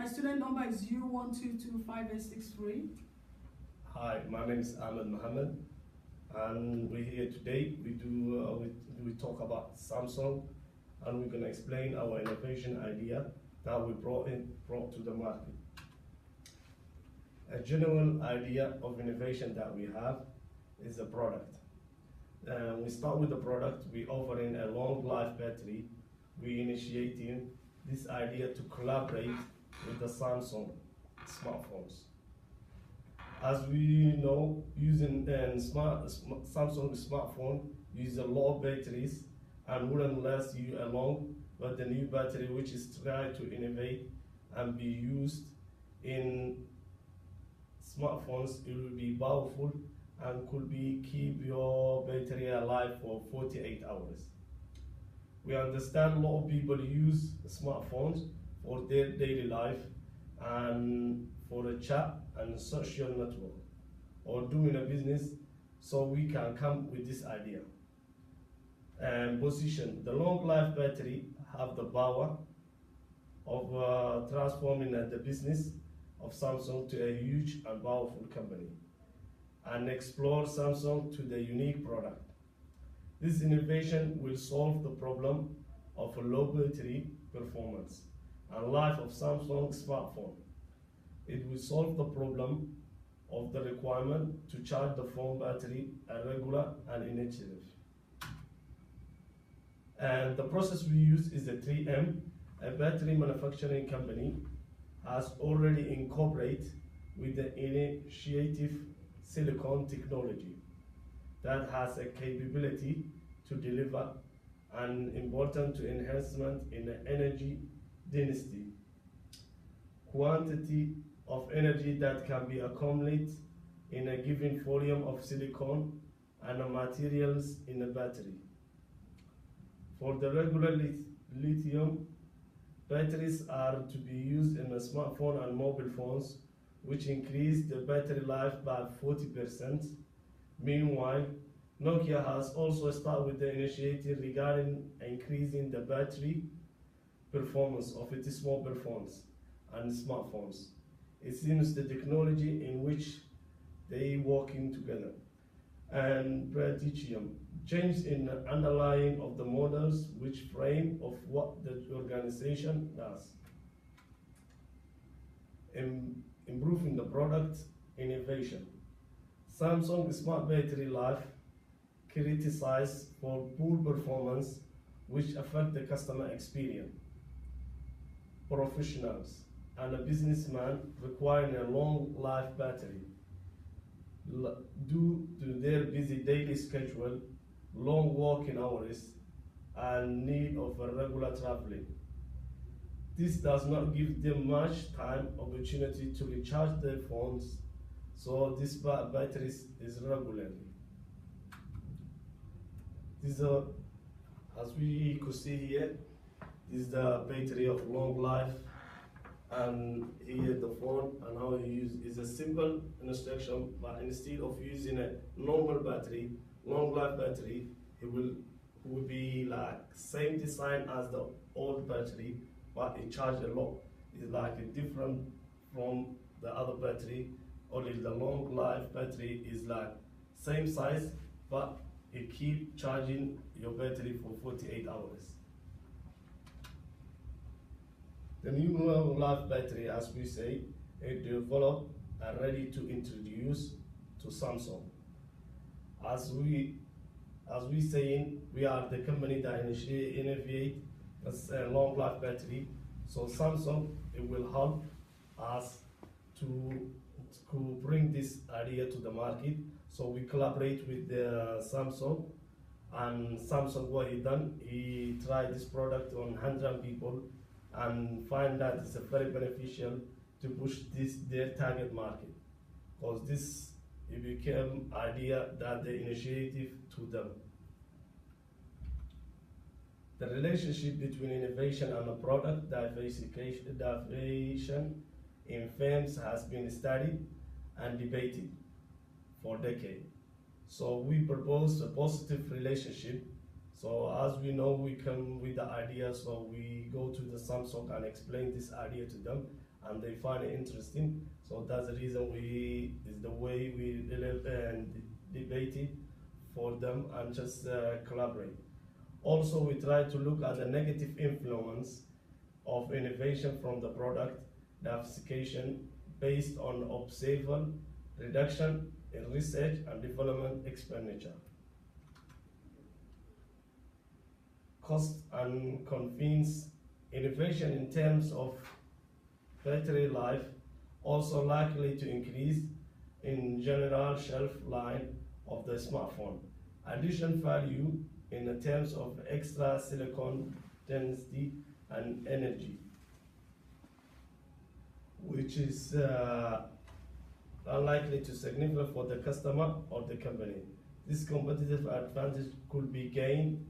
My student number is U122563. Hi, my name is Ahmed Mohammed, and we're here today. We talk about Samsung, and we're gonna explain our innovation idea that we brought to the market. A general idea of innovation that we have is a product. We start with the product. We offering a long life battery. We initiating this idea to collaborate with the Samsung smartphones. As we know, using Samsung smartphone use a low batteries and wouldn't last you long, but the new battery which is trying to innovate and be used in smartphones, it will be powerful and could be keep your battery alive for 48 hours. We understand a lot of people use smartphones for their daily life and for a chat and social network or doing a business, so we can come with this idea. And position, the long life battery have the power of transforming the business of Samsung to a huge and powerful company and explore Samsung to the unique product. This innovation will solve the problem of a low battery performance and life of Samsung smartphone. It will solve the problem of the requirement to charge the phone battery at regular and initiative. And the process we use is a 3M, a battery manufacturing company, has already incorporated with the initiative silicon technology that has a capability to deliver an important enhancement in the energy density, quantity of energy that can be accumulated in a given volume of silicon and the materials in the battery. For the regular lithium, batteries are to be used in a smartphone and mobile phones, which increase the battery life by 40%. Meanwhile, Nokia has also started with the initiative regarding increasing the battery performance of its mobile phones and smartphones. It seems the technology in which they working together. And Pretigium, change in the underlying of the models which frame of what the organization does. Improving the product innovation. Samsung Smart Battery Life criticized for poor performance which affect the customer experience. Professionals and a businessman requiring a long life battery due to their busy daily schedule, long working hours, and need of a regular traveling. This does not give them much time opportunity to recharge their phones, so this battery is regularly. This as we could see here, this is the battery of long life, and here the phone, and how you use is a simple instruction, but instead of using a normal battery, long life battery, it will be like same design as the old battery, but it charges a lot. It's like a different from the other battery. Only the long life battery is like same size, but it keep charging your battery for 48 hours. The new long life battery, as we say, it developed and ready to introduce to Samsung. As we saying, we are the company that innovate a long life battery. So Samsung, it will help us to bring this idea to the market. So we collaborate with Samsung, and Samsung, what he done, he tried this product on 100 people and find that it's a very beneficial to push their target market, because this it became idea that the initiative to them. The relationship between innovation and the product diversification in firms has been studied and debated for decades. So we propose a positive relationship. So as we know, we come with the idea, so we go to the Samsung and explain this idea to them, and they find it interesting. So that's the reason is the way we live and debate it for them and just collaborate. Also, we try to look at the negative influence of innovation from the product diversification based on observable reduction in research and development expenditure. Cost and convenience innovation in terms of battery life also likely to increase in general shelf life of the smartphone. Additional value in the terms of extra silicon density and energy, which is unlikely to significant for the customer or the company. This competitive advantage could be gained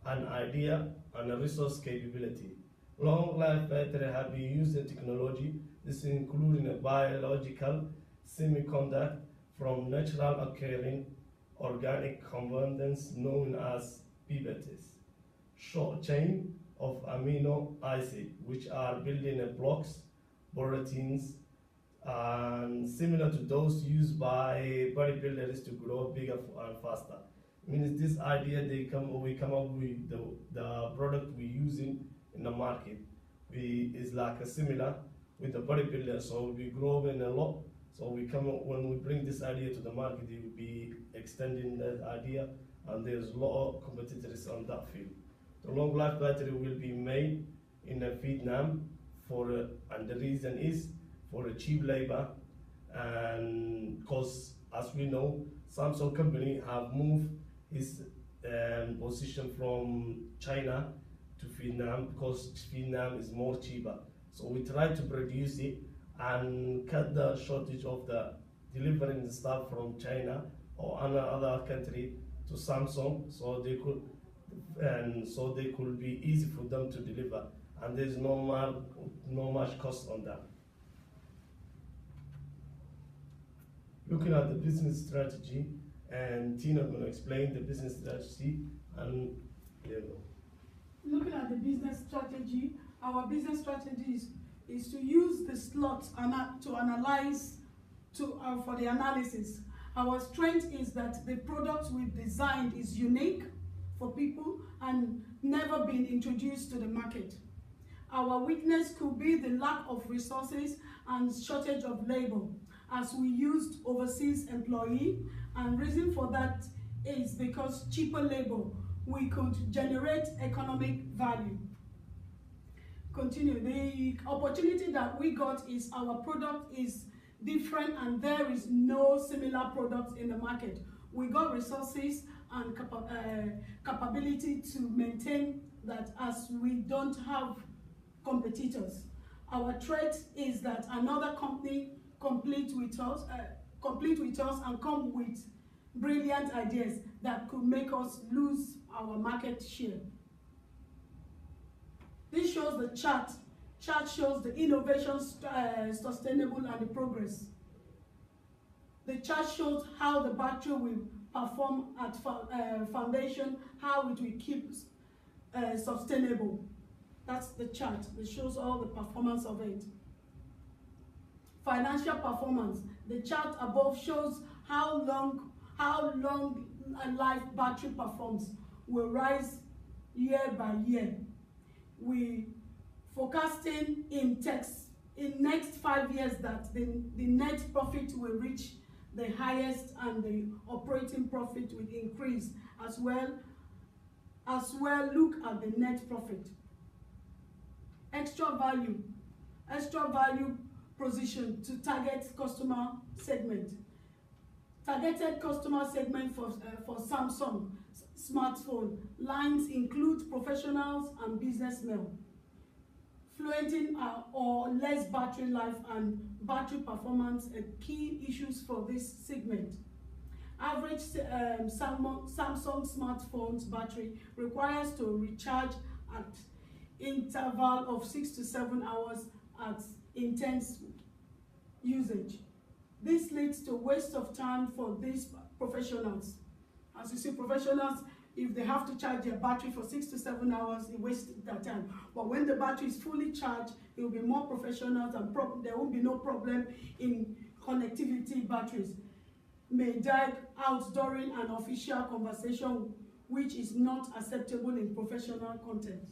an idea and a resource capability. Long life battery have been used in technology. This including a biological semiconductor from natural occurring organic components known as PBTs, short chain of amino acids, which are building blocks, proteins, and similar to those used by bodybuilders to grow bigger and faster. Means this idea we come up with the product we using in the market is like a similar with the bodybuilder, so we grow in a lot. So we come up, when we bring this idea to the market, it will be extending that idea, and there's a lot of competitors on that field. The long life battery will be made in Vietnam and the reason is for a cheap labor, and because as we know, Samsung company have moved its position from China to Vietnam because Vietnam is more cheaper. So we try to produce it and cut the shortage of the delivering the stuff from China or another country to Samsung, so they could be easy for them to deliver, and there's no much cost on that. Looking at the business strategy, and Tina is going to explain the business strategy, and looking at the business strategy, our business strategy is to use the slots to analyze for the analysis. Our strength is that the product we've designed is unique for people and never been introduced to the market. Our weakness could be the lack of resources and shortage of labor, as we used overseas employee, and reason for that is because cheaper labor, we could generate economic value. Continue. The opportunity that we got is our product is different and there is no similar product in the market. We got resources and capability to maintain that, as we don't have competitors. Our threat is that another company complete with us and come with brilliant ideas that could make us lose our market share. This shows the chart. Chart shows the innovation, sustainable, and the progress. The chart shows how the battery will perform at foundation, how it will keep sustainable. That's the chart. It shows all the performance of it. Financial performance. The chart above shows how long a life battery performs. Will rise year by year. We forecasting in next 5 years that the net profit will reach the highest and the operating profit will increase as well. Look at the net profit. Extra value position to target customer segment. Targeted customer segment for Samsung smartphone lines include professionals and businessmen. Fluenting or less battery life and battery performance are key issues for this segment. Average Samsung smartphone's battery requires to recharge at interval of 6 to 7 hours at intense usage. This leads to waste of time for these professionals. As you see, professionals if they have to charge their battery for 6 to 7 hours, it wastes their time. But when the battery is fully charged, it will be more professional and there won't be no problem in connectivity. Batteries may die out during an official conversation, which is not acceptable in professional content.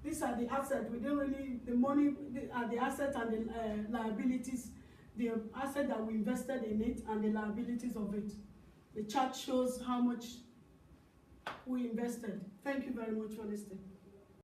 These are the assets. We don't really, the money are the assets and the liabilities, the asset that we invested in it and the liabilities of it. The chart shows how much we invested. Thank you very much for listening.